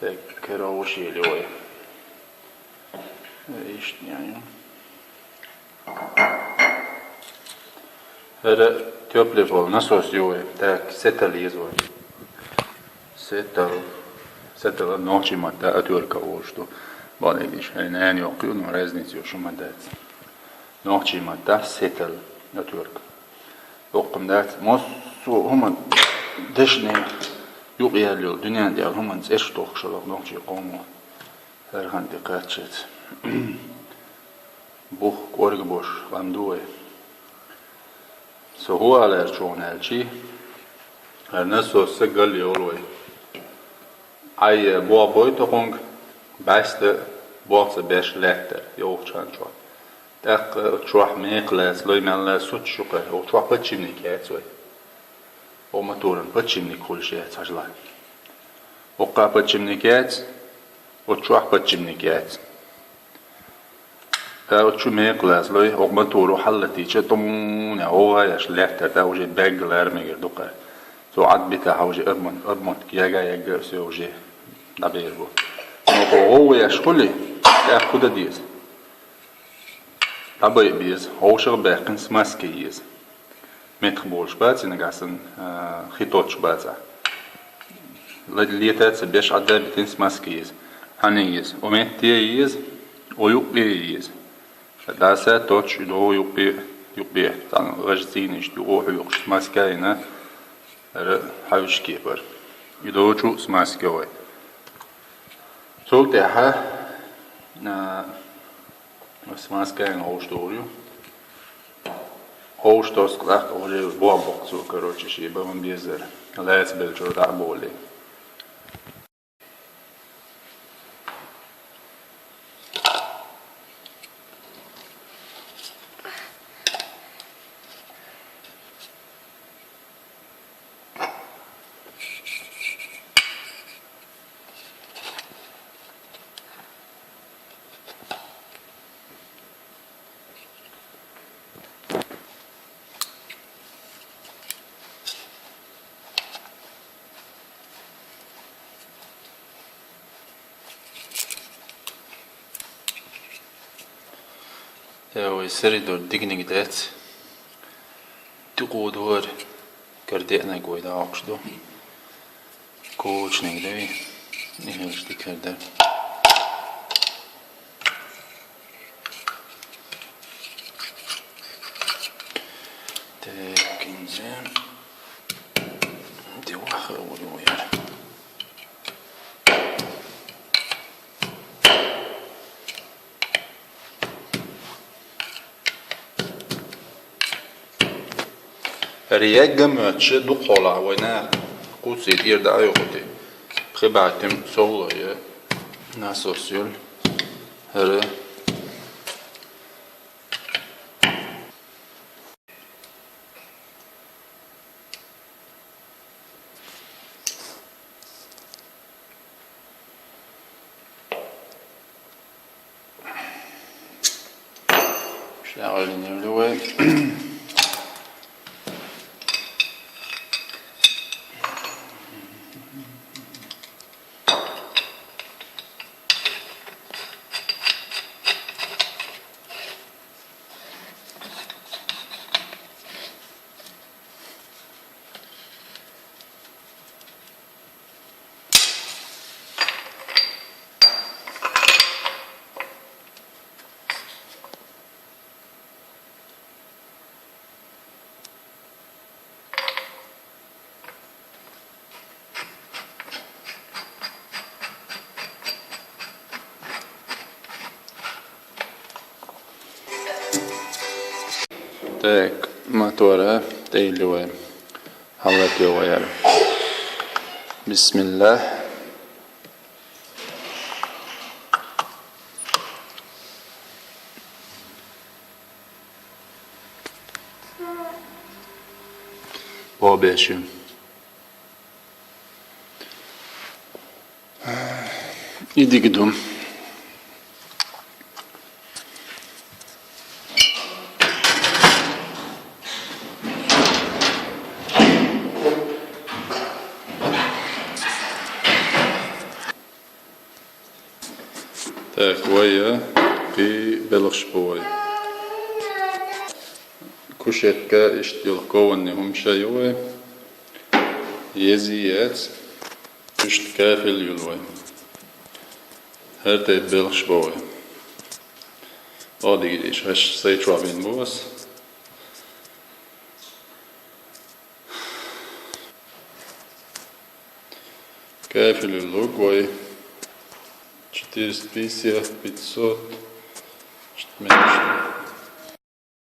تكرهوا شيء لوي إيش يعني هذا تبلي بول نصوص يوي تاك ستة يزوي ستة نوشي متى أتورك أوشتو باليش هنان يقولون رزنيت يوشو مدات نوشي متى ستة أتورك يقوم دات مص هم دشني يقيا له الدنيا دي هم نسيش توخشلو نوشي قومو هرهان دقاتشت بوخ قورق بوش غمدوه سو هو على رشون هالشي هالنسو سجل يولوي أي بوي تقونك بست بوقت بيش لحتر يوخشان شو تق تروح ميقلاس لوي مالا سوت شوكه أو تروح بتشيني كاتسوي أو ماتورن بتشيني كل شيء تجلا وقع بتشيني كات وتروح بتشيني كات أو شو ميقلاس لوي أو ماتورو حلتي شتمون هو يش لحتر ده وجه بقلر ميجر دقة سو عاد بتاعه وجه أرمت يجا سوجه نبيربو هو يشغلي تأخذ ديز طبعا بيز هو شغل باقي سماسكيز متخبولش بات نقاسن خيطوتش باتا ليتات بيش عدا بتين سماسكيز هنيز ومتيز ويقبيز داسا توتش دو يقبي تان غجزينش دو يقش سماسكاينا حوش كيبر يدو شو سماسكوي سولت ها سماسكاين هوشتوريو هوشتوس كلاك أولي بوابق سو كروتشي شي بمن بيزر لا يسبل شو دعبولي يا سري دور دقني قدات تقود هور كردئنا قويدا عقشدو كوش نقدوي نهيش دي كردر تاكنزان دي واخر ولويا رياجم تشدو قلع ونا قوسي دير دا يوقتي بخبعتم صولة ناسوسيول هره شغل نملوه تاك ماتورة تيلوه حلت يوغير بسم الله وابيشو يدي قدوم Koja pi belashboy. Kushetka ishtjolkovani humshajue. Jeziets ist kafel Herte belashboy. Adi is hash say trabin boas. Kafel lugway. 450 500 меньше.